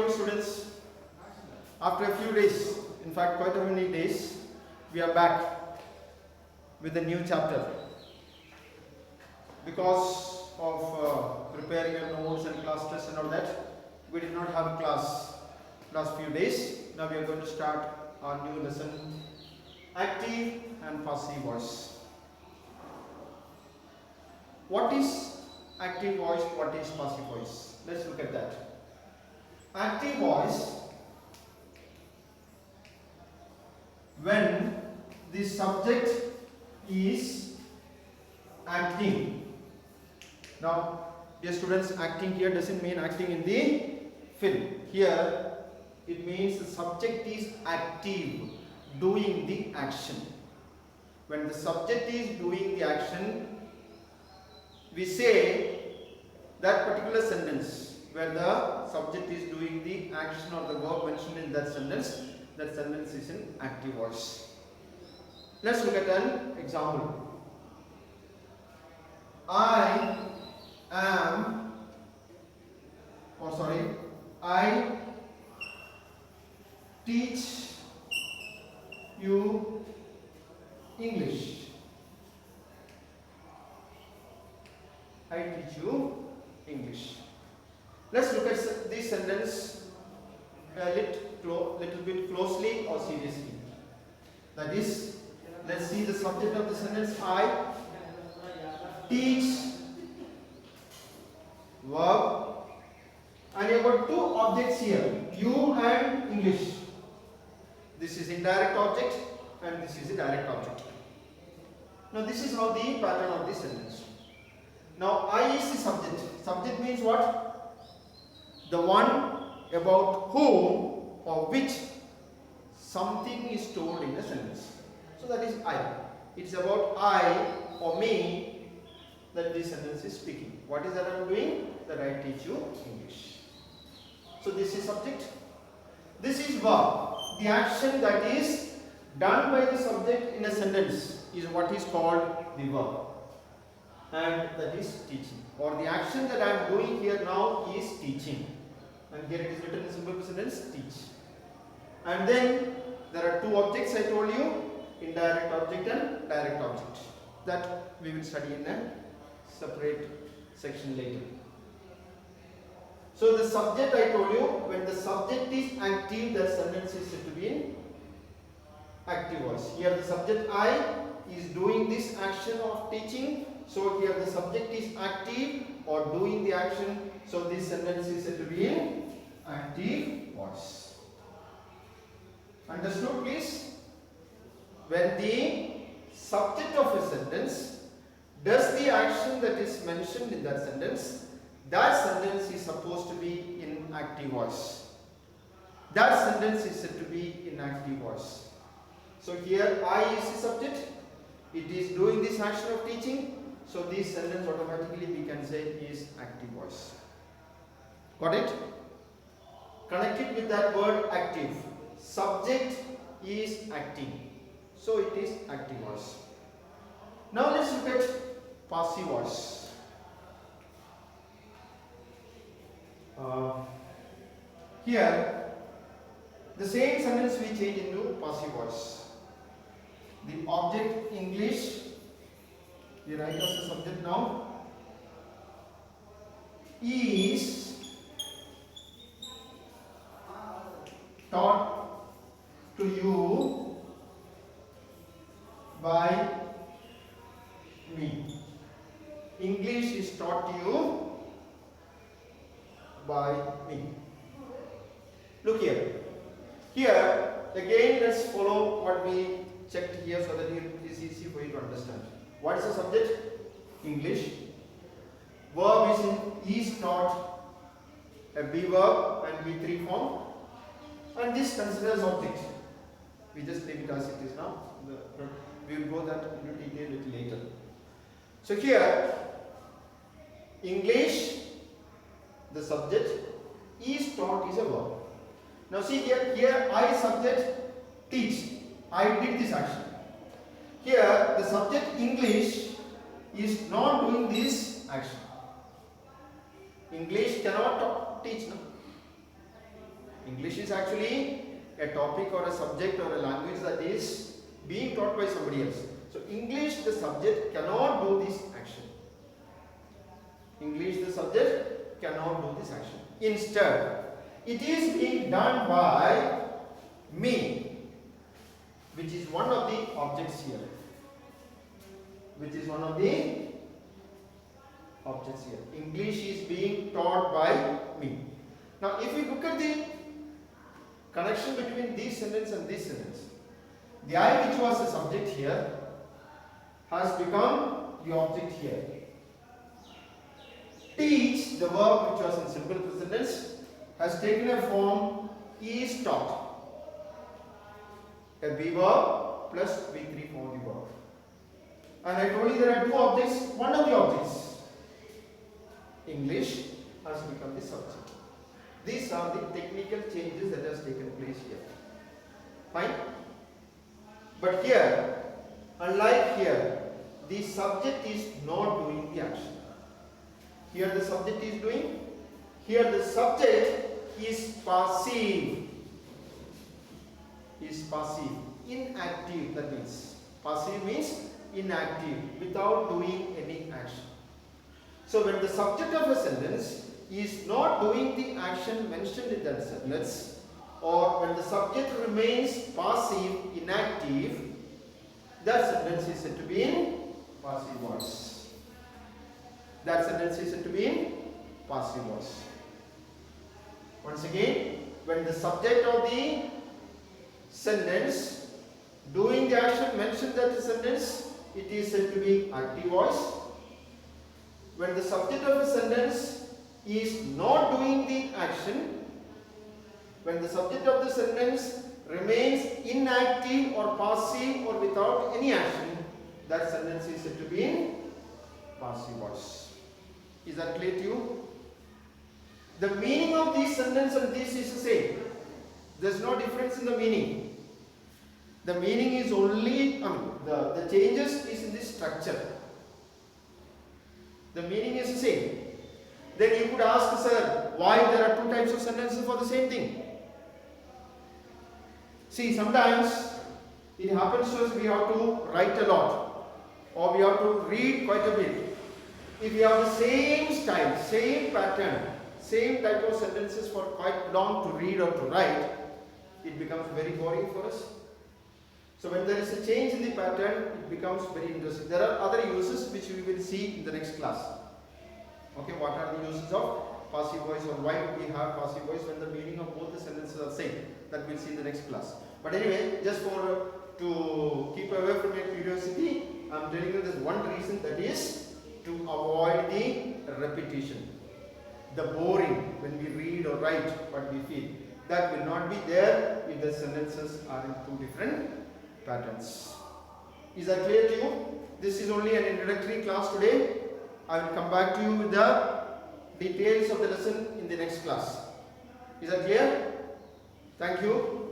morning, students. After a few days, in fact quite a many days, we are back with a new chapter. Because of preparing your notes and class tests and all that, we did not have class last few days. Now we are going to start our new lesson, active and passive voice. What is active voice? What is passive voice? Let's look at that. Active voice, when the subject is acting. Now, dear students, acting here doesn't mean acting in the film. Here, it means the subject is active, doing the action. When the subject is doing the action, we say that particular sentence where the subject is doing the action or the verb mentioned in that sentence is in active voice. Let's look at an example. I teach you English. I teach you English. Let's look at this sentence a little bit closely or seriously. That is, let's see the subject of the sentence. I teach, verb, and you have got two objects here, you and English. This is indirect object and this is a direct object. Now this is how the pattern of the sentence. Now I is the subject. Subject means what? The one about whom or which something is told in a sentence. So that is I. It's about I or me that this sentence is speaking. What is that I am doing? That I teach you English. So this is subject. This is verb. The action that is done by the subject in a sentence is what is called the verb. And that is teaching. Or the action that I am doing here now is teaching. And here it is written in simple sentence, teach. And then there are two objects I told you, indirect object and direct object. That we will study in a separate section later. So the subject I told you, when the subject is active, the sentence is said to be in active voice. Here the subject I is doing this action of teaching. So here the subject is active or doing the action. So this sentence is said to be in active voice. Understood, please? When the subject of a sentence does the action that is mentioned in that sentence is supposed to be in active voice. That sentence is said to be in active voice. So here I is the subject. It is doing this action of teaching. So this sentence automatically we can say is active voice. Got it? Connect it with that word active. Subject is acting. So it is active voice. Now let's look at passive voice. Here the same sentence we change into passive voice. The object English, we write as the subject now, is taught to you by me. English is taught to you by me. Look here. Here again let's follow what we checked here so that it is easy for you to understand. What is the subject? English. Verb is taught, a be verb and be3 form, and this considers object. We just leave it as it is now. We will go that into detail a little later. So here English, the subject, is taught is a verb. Now see here I subject teach. I did this action. Here the subject English is not doing this action. English cannot teach. No? English is actually a topic or a subject or a language that is being taught by somebody else. So English, the subject, cannot do this action. English, the subject, cannot do this action. Instead, it is being done by me, which is one of the objects here. Which is one of the objects here. English is being taught by me. Now, if we look at the connection between this sentence and this sentence, the I, which was the subject here, has become the object here. Teach, the verb which was in simple present tense, has taken a form is taught. A be verb plus V3 for the verb. And I told you there are two objects. One of the objects, English, has become the subject. These are the technical changes that has taken place here. Fine? But here, unlike here, the subject is not doing the action. Here the subject is doing. Here the subject is passive. Is passive. Inactive, that means. Passive means inactive, without doing any action. So when the subject of a sentence is not doing the action mentioned in that sentence, or when the subject remains passive, inactive, that sentence is said to be in passive voice. That sentence is said to be in passive voice. Once again, when the subject of the sentence doing the action mentioned in that sentence, it is said to be active voice. When the subject of a sentence is not doing the action, when the subject of the sentence remains inactive or passive or without any action, that sentence is said to be in passive voice. Is that clear to you? The meaning of this sentence and this is the same. There is no difference in the meaning. The meaning is only, the changes is in this structure. The meaning is the same. Then you could ask, sir, why there are two types of sentences for the same thing? See, sometimes it happens to us we have to write a lot or we have to read quite a bit. If we have the same style, same pattern, same type of sentences for quite long to read or to write, it becomes very boring for us. So when there is a change in the pattern, it becomes very interesting. There are other uses which we will see in the next class. Okay, what are the uses of passive voice or why do we have passive voice when the meaning of both the sentences are same? That we'll see in the next class. But anyway, just to keep away from your curiosity, I am telling you there's one reason, that is to avoid the repetition. The boring when we read or write what we feel. That will not be there if the sentences are in two different patterns. Is that clear to you? This is only an introductory class today. I will come back to you with the details of the lesson in the next class. Is that clear? Thank you.